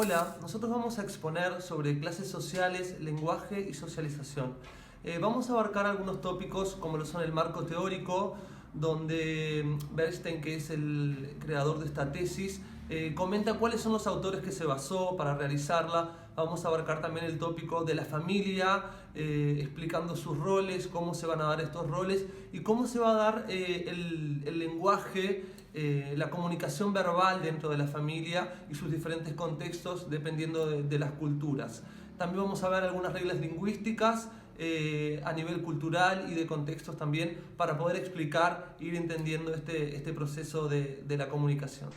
Hola, nosotros vamos a exponer sobre clases sociales, lenguaje y socialización. Vamos a abarcar algunos tópicos como lo son el marco teórico, donde Bernstein, que es el creador de esta tesis, comenta cuáles son los autores que se basó para realizarla. Vamos a abarcar también el tópico de la familia, explicando sus roles, cómo se van a dar estos roles y cómo se va a dar el lenguaje, la comunicación verbal dentro de la familia y sus diferentes contextos dependiendo de las culturas. También vamos a ver algunas reglas lingüísticas a nivel cultural y de contextos también para poder explicar e ir entendiendo este proceso de la comunicación.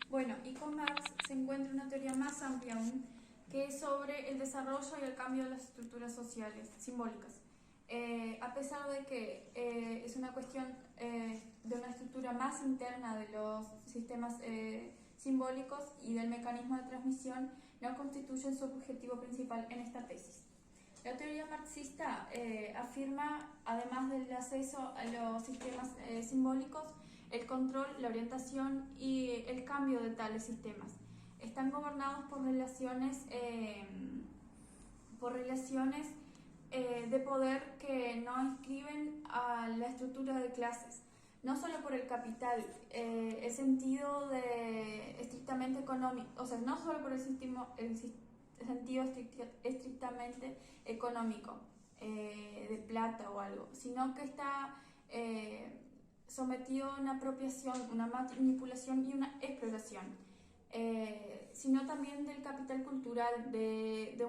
Bueno, y con Marx se encuentra una teoría más amplia aún, que es sobre el desarrollo y el cambio de las estructuras sociales, simbólicas. A pesar de que es una cuestión de una estructura más interna de los sistemas simbólicos y del mecanismo de transmisión, no constituyen su objetivo principal en esta tesis. La teoría marxista afirma, además del acceso a los sistemas simbólicos, el control, la orientación y el cambio de tales sistemas. Están gobernados por relaciones de poder que no inscriben a la estructura de clases, no solo por el capital, el sentido de estrictamente económico, o sea, no solo por el sentido estrictamente económico, de plata o algo, sino que está sometido a una apropiación, una manipulación y una exploración, sino también del capital cultural, de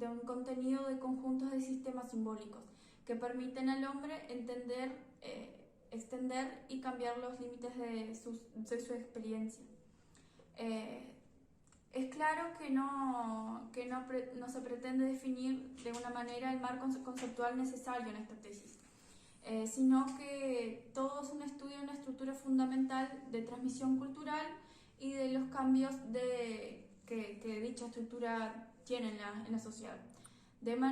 un contenido de conjuntos de sistemas simbólicos que permiten al hombre entender, extender y cambiar los límites de su experiencia. Es claro que no se pretende definir de una manera el marco conceptual necesario en esta tesis, sino que todo es un estudio de una estructura fundamental de transmisión cultural y de los cambios que dicha estructura tiene en la sociedad.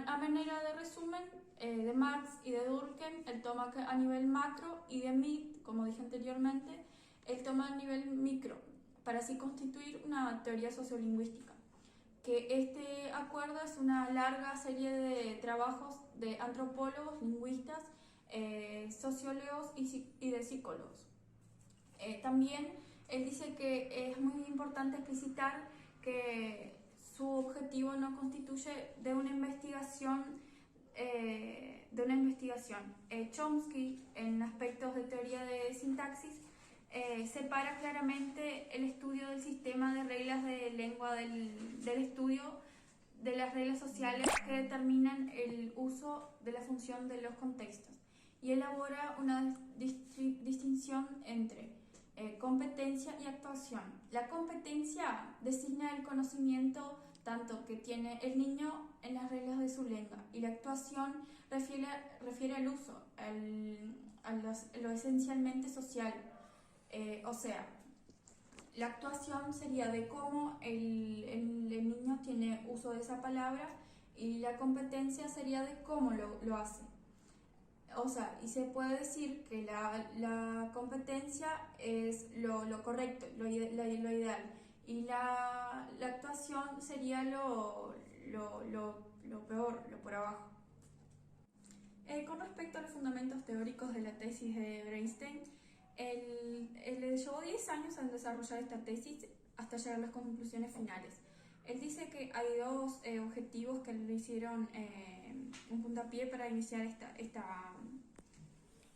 A manera de resumen, de Marx y de Durkheim, él toma a nivel macro, y de Mead, como dije anteriormente, él toma a nivel micro, para así constituir una teoría sociolingüística. Que este acuerdo es una larga serie de trabajos de antropólogos, lingüistas, sociólogos y de psicólogos. También él dice que es muy importante explicitar que su objetivo no constituye de una investigación. Chomsky, en aspectos de teoría de sintaxis, separa claramente el estudio del sistema de reglas de lengua del estudio de las reglas sociales que determinan el uso de la función de los contextos, y elabora una distinción entre competencia y actuación. La competencia designa el conocimiento tanto que tiene el niño en las reglas de su lengua, y la actuación refiere al uso, a lo esencialmente social. O sea, la actuación sería de cómo el niño tiene uso de esa palabra, y la competencia sería de cómo lo hace. O sea, y se puede decir que la competencia es lo correcto, lo ideal, y la actuación sería lo peor, lo por abajo. Con respecto a los fundamentos teóricos de la tesis de Bernstein, él le llevó 10 años en desarrollar esta tesis hasta llegar a las conclusiones finales. Él dice que hay dos objetivos que le hicieron un puntapié para iniciar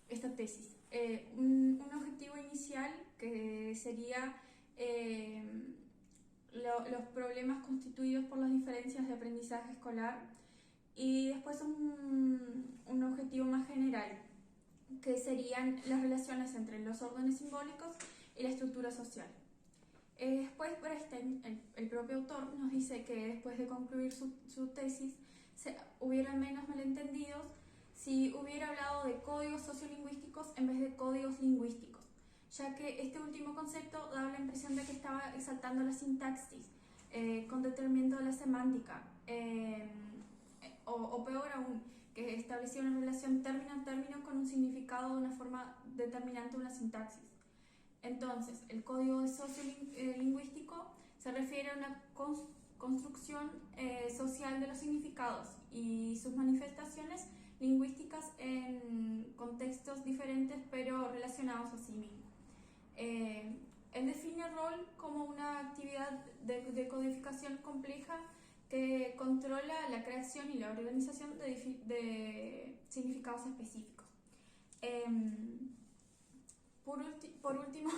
esta tesis. Un objetivo inicial que sería los problemas constituidos por las diferencias de aprendizaje escolar, y después un objetivo más general, que serían las relaciones entre los órdenes simbólicos y la estructura social. Después Bernstein, el propio autor, nos dice que después de concluir su tesis hubiera menos malentendidos si hubiera hablado de códigos sociolingüísticos en vez de códigos lingüísticos, ya que este último concepto daba la impresión de que estaba exaltando la sintaxis con detrimento de la semántica, o peor aún, que establecía una relación término a término con un significado de una forma determinante de una sintaxis. Entonces, el código sociolingüístico se refiere a una construcción social de los significados y sus manifestaciones lingüísticas en contextos diferentes pero relacionados a sí mismos. Él define el rol como una actividad de codificación compleja que controla la creación y la organización de significados específicos. Por último,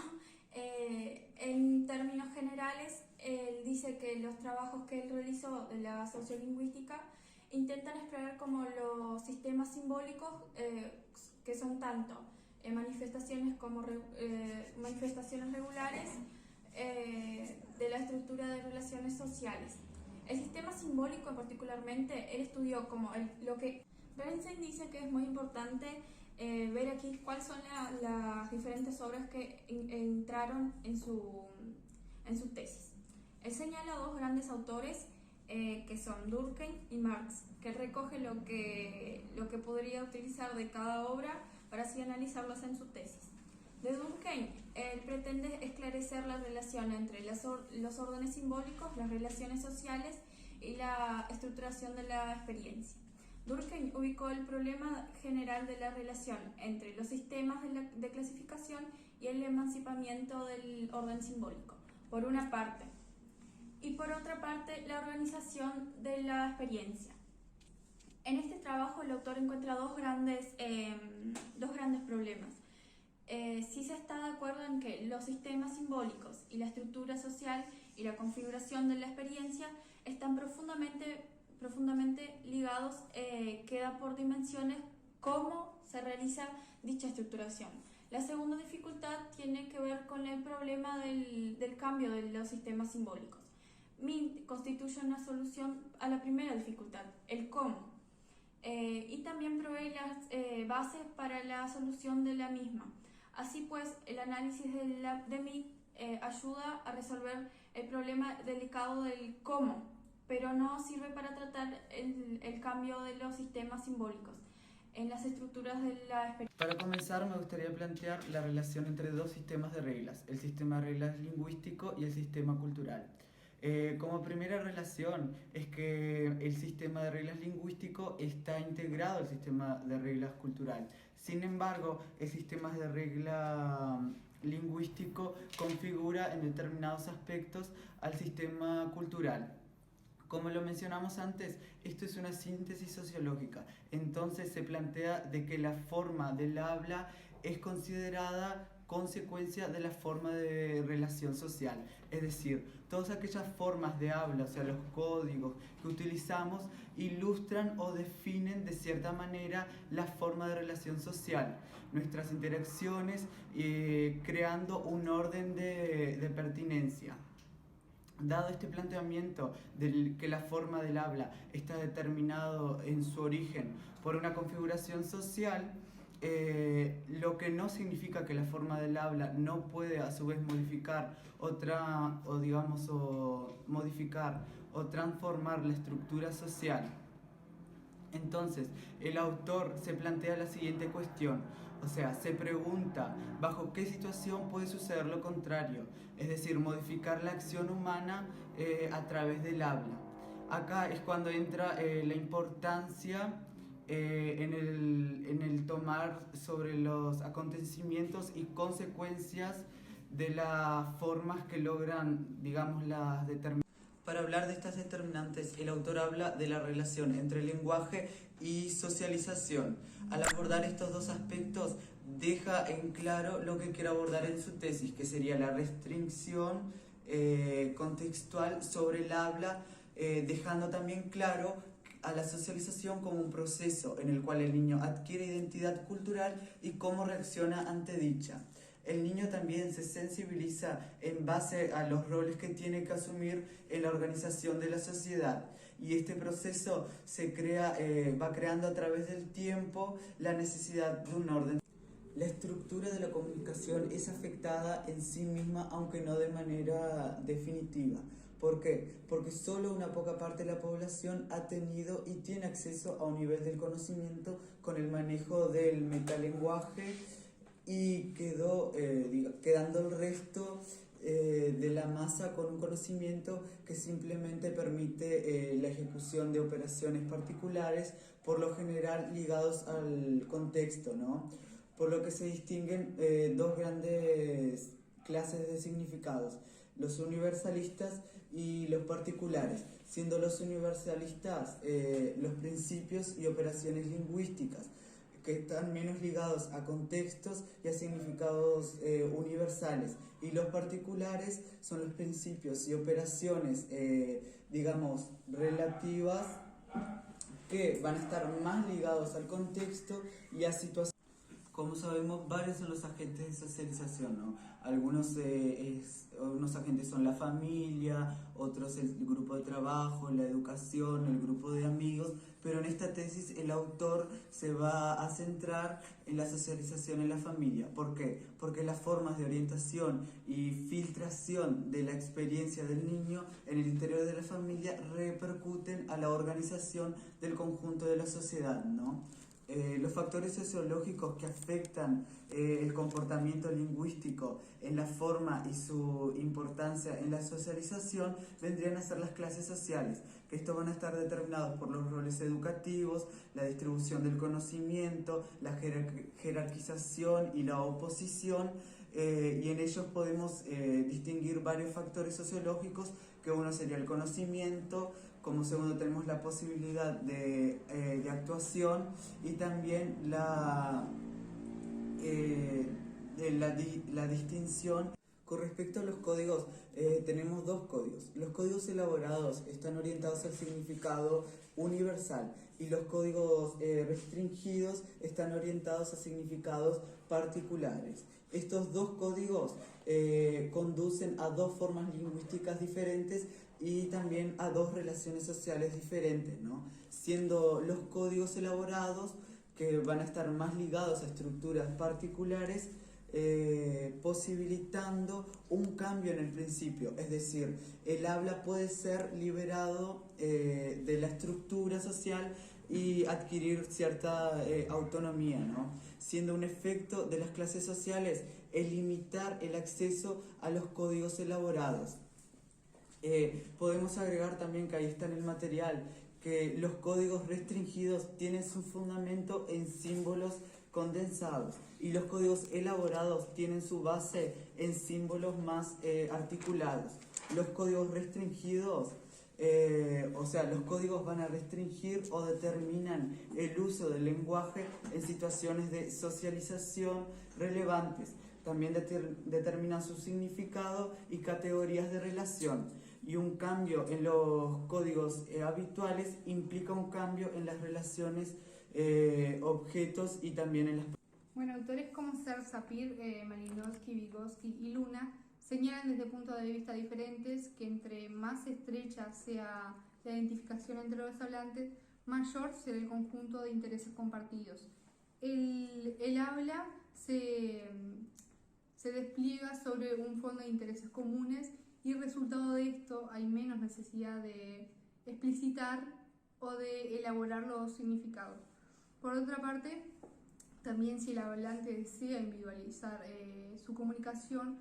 en términos generales, él dice que los trabajos que él realizó de la sociolingüística intentan explorar como los sistemas simbólicos que son tanto manifestaciones como manifestaciones regulares de la estructura de relaciones sociales. El sistema simbólico particularmente, él estudió como lo que Bernstein dice que es muy importante ver aquí cuáles son las diferentes obras que entraron en su tesis. Él señala dos grandes autores que son Durkheim y Marx, que recoge lo que podría utilizar de cada obra para así analizarlas en su tesis. De Durkheim, él pretende esclarecer la relación entre los órdenes simbólicos, las relaciones sociales y la estructuración de la experiencia. Durkheim ubicó el problema general de la relación entre los sistemas de clasificación y el emancipamiento del orden simbólico, por una parte, y por otra parte, la organización de la experiencia. En este trabajo el autor encuentra dos grandes problemas. Sí se está de acuerdo en que los sistemas simbólicos y la estructura social y la configuración de la experiencia están profundamente ligados, queda por dimensiones cómo se realiza dicha estructuración. La segunda dificultad tiene que ver con el problema del cambio de los sistemas simbólicos. MINT constituye una solución a la primera dificultad, el cómo, y también provee las bases para la solución de la misma. Así pues, el análisis de MINT ayuda a resolver el problema delicado del cómo, pero no sirve para tratar el cambio de los sistemas simbólicos en las estructuras de la experiencia. Para comenzar, me gustaría plantear la relación entre dos sistemas de reglas, el sistema de reglas lingüístico y el sistema cultural. Como primera relación es que el sistema de reglas lingüístico está integrado al sistema de reglas cultural. Sin embargo, el sistema de regla lingüístico configura en determinados aspectos al sistema cultural. Como lo mencionamos antes, esto es una síntesis sociológica, entonces se plantea de que la forma del habla es considerada consecuencia de la forma de relación social, es decir, todas aquellas formas de habla, o sea, los códigos que utilizamos, ilustran o definen de cierta manera la forma de relación social, nuestras interacciones, creando un orden de pertinencia. Dado este planteamiento de que la forma del habla está determinado en su origen por una configuración social, lo que no significa que la forma del habla no puede a su vez modificar modificar o transformar la estructura social. Entonces, el autor se plantea la siguiente cuestión, o sea, se pregunta bajo qué situación puede suceder lo contrario, es decir, modificar la acción humana a través del habla. Acá es cuando entra la importancia en el tomar sobre los acontecimientos y consecuencias de las formas que logran, digamos, las determinaciones. Para hablar de estas determinantes, el autor habla de la relación entre lenguaje y socialización. Al abordar estos dos aspectos, deja en claro lo que quiere abordar en su tesis, que sería la restricción contextual sobre el habla, dejando también claro a la socialización como un proceso en el cual el niño adquiere identidad cultural y cómo reacciona ante dicha. El niño también se sensibiliza en base a los roles que tiene que asumir en la organización de la sociedad. Y este proceso va creando a través del tiempo la necesidad de un orden. La estructura de la comunicación es afectada en sí misma, aunque no de manera definitiva. ¿Por qué? Porque solo una poca parte de la población ha tenido y tiene acceso a un nivel del conocimiento con el manejo del metalenguaje y quedando el resto de la masa con un conocimiento que simplemente permite la ejecución de operaciones particulares, por lo general ligados al contexto, ¿no? Por lo que se distinguen dos grandes clases de significados: los universalistas y los particulares, siendo los universalistas los principios y operaciones lingüísticas que están menos ligados a contextos y a significados universales, y los particulares son los principios y operaciones, digamos, relativas, que van a estar más ligados al contexto y a situaciones. Como sabemos, varios son los agentes de socialización, ¿no? Unos agentes son la familia, otros el grupo de trabajo, la educación, el grupo de amigos, pero en esta tesis el autor se va a centrar en la socialización en la familia. ¿Por qué? Porque las formas de orientación y filtración de la experiencia del niño en el interior de la familia repercuten a la organización del conjunto de la sociedad, ¿no? Los factores sociológicos que afectan el comportamiento lingüístico en la forma y su importancia en la socialización vendrían a ser las clases sociales, que estos van a estar determinados por los roles educativos, la distribución del conocimiento, la jerarquización y la oposición, y en ellos podemos distinguir varios factores sociológicos, que uno sería el conocimiento, como segundo tenemos la posibilidad de actuación, y también la distinción. Con respecto a los códigos, tenemos dos códigos. Los códigos elaborados están orientados al significado universal, y los códigos restringidos están orientados a significados particulares. Estos dos códigos conducen a dos formas lingüísticas diferentes y también a dos relaciones sociales diferentes, ¿no? Siendo los códigos elaborados, que van a estar más ligados a estructuras particulares, posibilitando un cambio en el principio, es decir, el habla puede ser liberado de la estructura social y adquirir cierta autonomía, ¿no? Siendo un efecto de las clases sociales el limitar el acceso a los códigos elaborados. Podemos agregar también, que ahí está en el material, que los códigos restringidos tienen su fundamento en símbolos condensados, y los códigos elaborados tienen su base en símbolos más articulados. Los códigos restringidos, los códigos van a restringir o determinan el uso del lenguaje en situaciones de socialización relevantes. También determinan su significado y categorías de relación. Y un cambio en los códigos habituales implica un cambio en las relaciones objetos y también en las... Bueno, autores como Serge Sapir, Malinowski, Vygotsky y Luna señalan desde puntos de vista diferentes que entre más estrecha sea la identificación entre los hablantes, mayor será el conjunto de intereses compartidos. El habla se despliega sobre un fondo de intereses comunes, y resultado de esto hay menos necesidad de explicitar o de elaborar los significados. Por otra parte, también si el hablante desea individualizar su comunicación,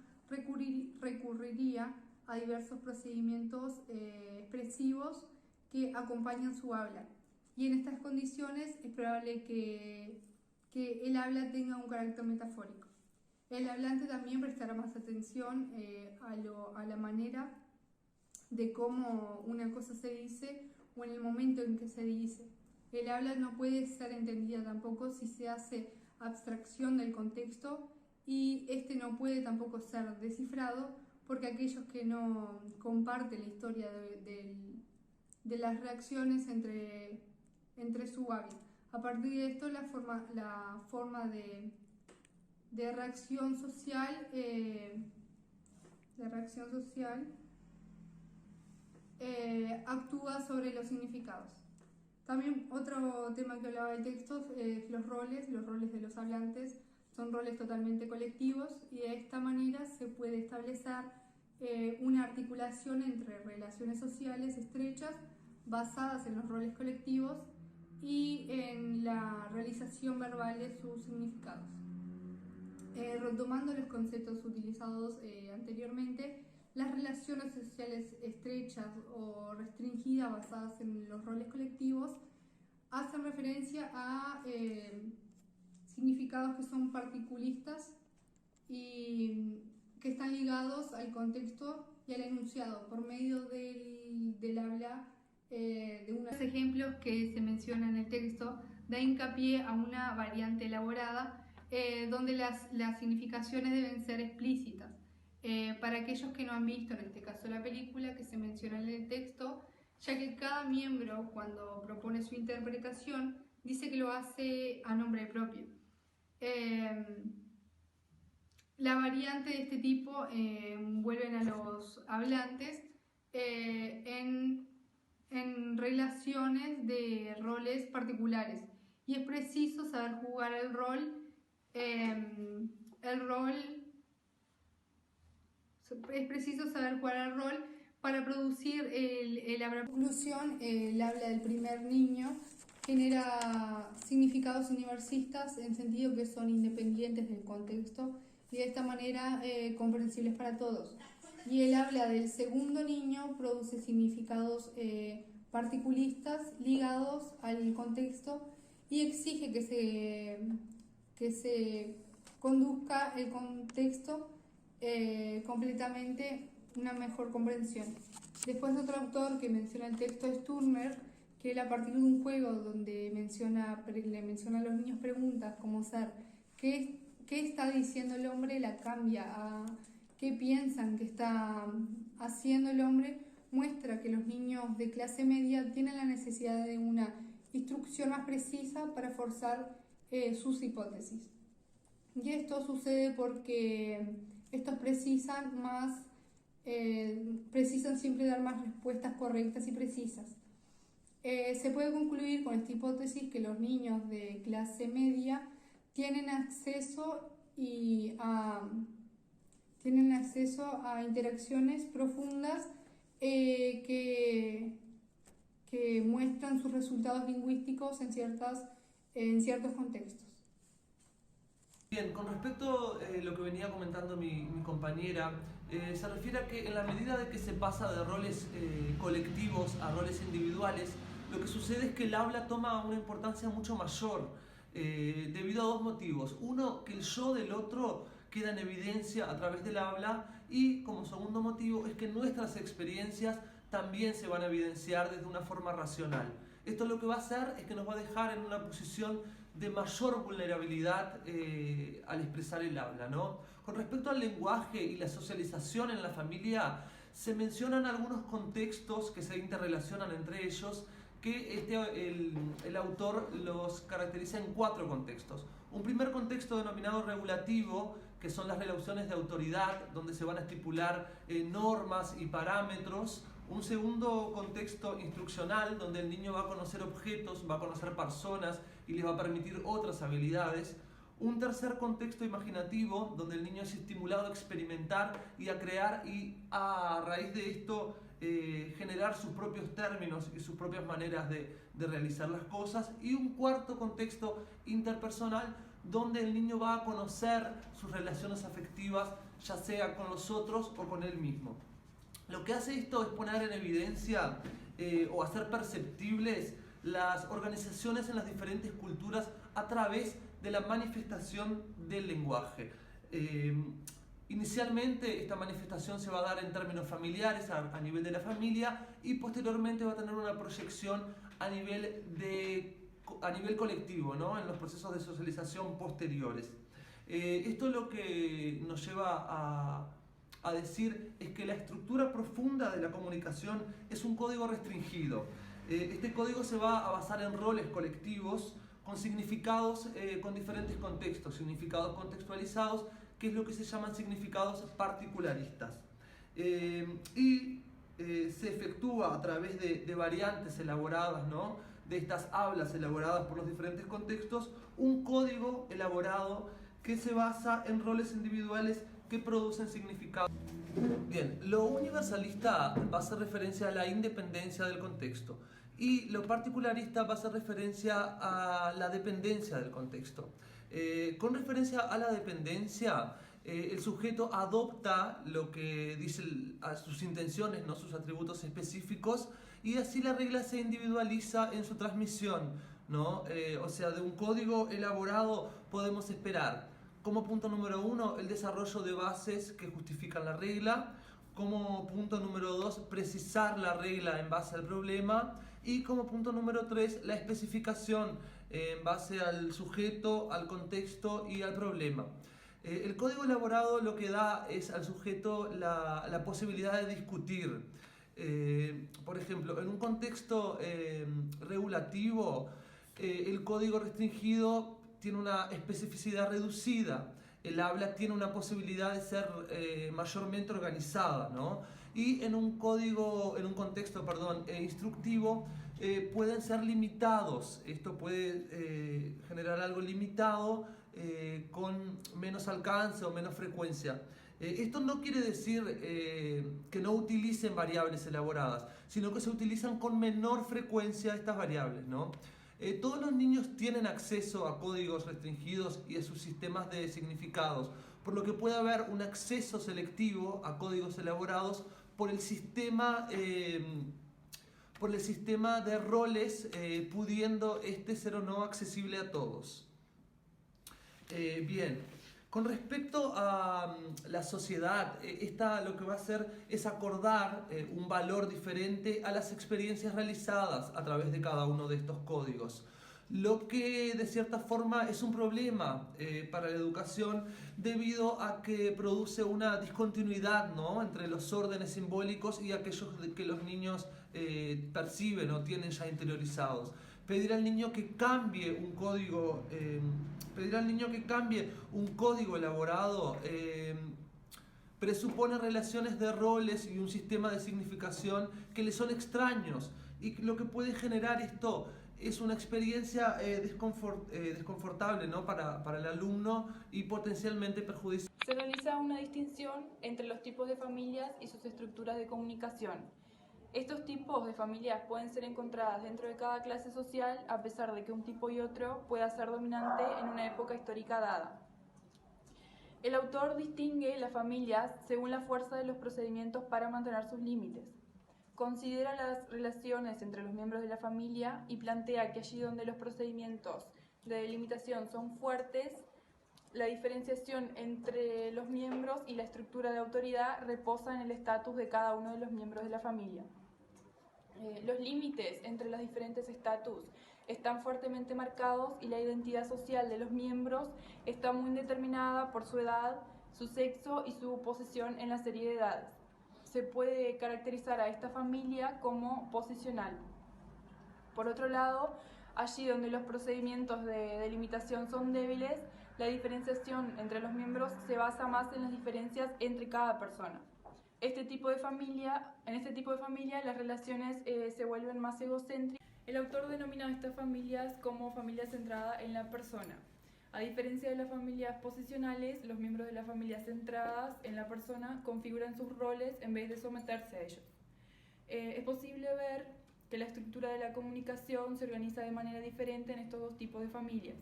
recurriría a diversos procedimientos expresivos que acompañan su habla. Y en estas condiciones es probable que el habla tenga un carácter metafórico. El hablante también prestará más atención a la manera de cómo una cosa se dice o en el momento en que se dice. El habla no puede ser entendida tampoco si se hace abstracción del contexto, y este no puede tampoco ser descifrado, porque aquellos que no comparten la historia de las reacciones entre su habla. A partir de esto, la forma de reacción social, actúa sobre los significados. También otro tema que hablaba del texto es los roles de los hablantes. Son roles totalmente colectivos, y de esta manera se puede establecer una articulación entre relaciones sociales estrechas basadas en los roles colectivos y en la realización verbal de sus significados. Retomando los conceptos utilizados anteriormente, las relaciones sociales estrechas o restringidas basadas en los roles colectivos hacen referencia a significados que son particulistas y que están ligados al contexto y al enunciado por medio del habla de unos ejemplos que se mencionan en el texto da hincapié a una variante elaborada donde las significaciones deben ser explícitas. Para aquellos que no han visto, en este caso la película que se menciona en el texto, ya que cada miembro cuando propone su interpretación dice que lo hace a nombre propio. La variante de este tipo envuelven a los hablantes en relaciones de roles particulares y es preciso saber jugar el rol para producir el habla. En conclusión, el habla del primer niño genera significados universistas en sentido que son independientes del contexto y de esta manera comprensibles para todos. Y el habla del segundo niño produce significados particulistas ligados al contexto y exige que se conduzca el contexto completamente una mejor comprensión. Después otro autor que menciona el texto es Turner, que él a partir de un juego donde le menciona a los niños preguntas como ser ¿qué está diciendo el hombre? La cambia a ¿qué piensan que está haciendo el hombre? Muestra que los niños de clase media tienen la necesidad de una instrucción más precisa para forzar sus hipótesis. Y esto sucede porque estos precisan siempre dar más respuestas correctas y precisas. Se puede concluir con esta hipótesis que los niños de clase media tienen acceso a interacciones profundas que muestran sus resultados lingüísticos en ciertos contextos. Bien, con respecto a lo que venía comentando mi compañera, se refiere a que en la medida de que se pasa de roles colectivos a roles individuales, lo que sucede es que el habla toma una importancia mucho mayor debido a dos motivos. Uno, que el yo del otro queda en evidencia a través del habla, y como segundo motivo es que nuestras experiencias también se van a evidenciar desde una forma racional. Esto lo que va a hacer es que nos va a dejar en una posición de mayor vulnerabilidad al expresar el habla, ¿no? Con respecto al lenguaje y la socialización en la familia, se mencionan algunos contextos que se interrelacionan entre ellos, que el autor los caracteriza en 4 contextos. Un primer contexto denominado regulativo, que son las relaciones de autoridad, donde se van a estipular normas y parámetros. Un segundo contexto instruccional, donde el niño va a conocer objetos, va a conocer personas y les va a permitir otras habilidades. Un tercer contexto imaginativo, donde el niño es estimulado a experimentar y a crear, y a raíz de esto generar sus propios términos y sus propias maneras de realizar las cosas. Y un cuarto contexto interpersonal, donde el niño va a conocer sus relaciones afectivas, ya sea con los otros o con él mismo. Lo que hace esto es poner en evidencia o hacer perceptibles las organizaciones en las diferentes culturas a través de la manifestación del lenguaje. Inicialmente esta manifestación se va a dar en términos familiares, a nivel de la familia, y posteriormente va a tener una proyección a nivel colectivo, ¿no? En los procesos de socialización posteriores. Esto lo que nos lleva a decir es que la estructura profunda de la comunicación es un código restringido. Este código se va a basar en roles colectivos con significados con diferentes contextos, significados contextualizados, que es lo que se llaman significados particularistas. Se efectúa a través de variantes elaboradas, ¿no? De estas hablas elaboradas por los diferentes contextos, un código elaborado que se basa en roles individuales que producen significados. Bien, lo universalista va a hacer referencia a la independencia del contexto, y lo particularista va a hacer referencia a la dependencia del contexto. Con referencia a la dependencia, el sujeto adopta lo que dice a sus intenciones, ¿no? Sus atributos específicos, y así la regla se individualiza en su transmisión, ¿no? O sea, de un código elaborado podemos esperar, como punto número 1, el desarrollo de bases que justifican la regla. Como punto número 2, precisar la regla en base al problema. Y como punto número 3, la especificación en base al sujeto, al contexto y al problema. El código elaborado lo que da es al sujeto la posibilidad de discutir. Por ejemplo, en un contexto regulativo, el código restringido tiene una especificidad reducida. El habla tiene una posibilidad de ser mayormente organizada, ¿no? Y en un contexto instructivo, pueden ser limitados. Esto puede generar algo limitado con menos alcance o menos frecuencia. Esto no quiere decir que no utilicen variables elaboradas, sino que se utilizan con menor frecuencia estas variables, ¿no? Todos los niños tienen acceso a códigos restringidos y a sus sistemas de significados, por lo que puede haber un acceso selectivo a códigos elaborados por el sistema de roles, pudiendo ser o no accesible a todos. Bien. Con respecto a la sociedad, esta lo que va a hacer es acordar un valor diferente a las experiencias realizadas a través de cada uno de estos códigos. Lo que de cierta forma es un problema para la educación, debido a que produce una discontinuidad, ¿no?, entre los órdenes simbólicos y aquellos que los niños perciben o tienen ya interiorizados. Pedir al niño que cambie un código elaborado presupone relaciones de roles y un sistema de significación que le son extraños, y lo que puede generar esto es una experiencia desconfortable, ¿no?, para el alumno, y potencialmente perjudicial. Se realiza una distinción entre los tipos de familias y sus estructuras de comunicación. Estos tipos de familias pueden ser encontradas dentro de cada clase social, a pesar de que un tipo y otro pueda ser dominante en una época histórica dada. El autor distingue las familias según la fuerza de los procedimientos para mantener sus límites. Considera las relaciones entre los miembros de la familia y plantea que allí donde los procedimientos de delimitación son fuertes, la diferenciación entre los miembros y la estructura de autoridad reposa en el estatus de cada uno de los miembros de la familia. Los límites entre los diferentes estatus están fuertemente marcados y la identidad social de los miembros está muy determinada por su edad, su sexo y su posición en la serie de edades. Se puede caracterizar a esta familia como posicional. Por otro lado, allí donde los procedimientos de delimitación son débiles, la diferenciación entre los miembros se basa más en las diferencias entre cada persona. En este tipo de familia las relaciones se vuelven más egocéntricas. El autor denomina a estas familias como familias centradas en la persona. A diferencia de las familias posicionales, los miembros de las familias centradas en la persona configuran sus roles en vez de someterse a ellos. Es posible ver que la estructura de la comunicación se organiza de manera diferente en estos dos tipos de familias.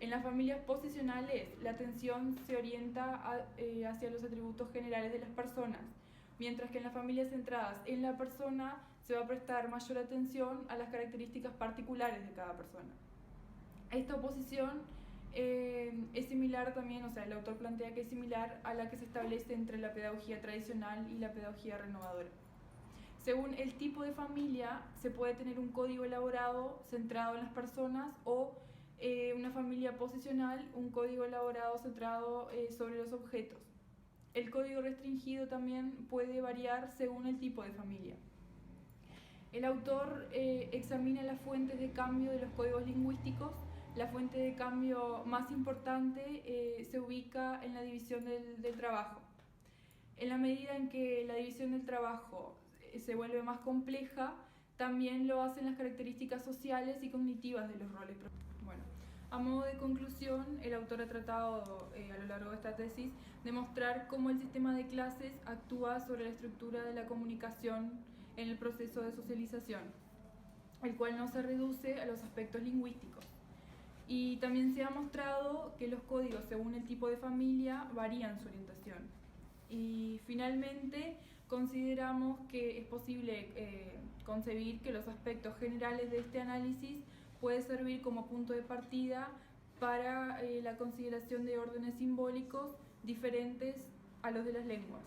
En las familias posicionales, la atención se orienta hacia los atributos generales de las personas, mientras que en las familias centradas en la persona se va a prestar mayor atención a las características particulares de cada persona. Esta oposición es similar también, o sea, el autor plantea que es similar a la que se establece entre la pedagogía tradicional y la pedagogía renovadora. Según el tipo de familia, se puede tener un código elaborado centrado en las personas o una familia posicional, un código elaborado centrado sobre los objetos. El código restringido también puede variar según el tipo de familia. El autor examina las fuentes de cambio de los códigos lingüísticos. La fuente de cambio más importante se ubica en la división del trabajo. En la medida en que la división del trabajo se vuelve más compleja, también lo hacen las características sociales y cognitivas de los roles. Bueno, a modo de conclusión, el autor ha tratado a lo largo de esta tesis de mostrar cómo el sistema de clases actúa sobre la estructura de la comunicación en el proceso de socialización, el cual no se reduce a los aspectos lingüísticos. Y también se ha mostrado que los códigos, según el tipo de familia, varían su orientación. Y finalmente, consideramos que es posible concebir que los aspectos generales de este análisis puede servir como punto de partida para la consideración de órdenes simbólicos diferentes a los de las lenguas.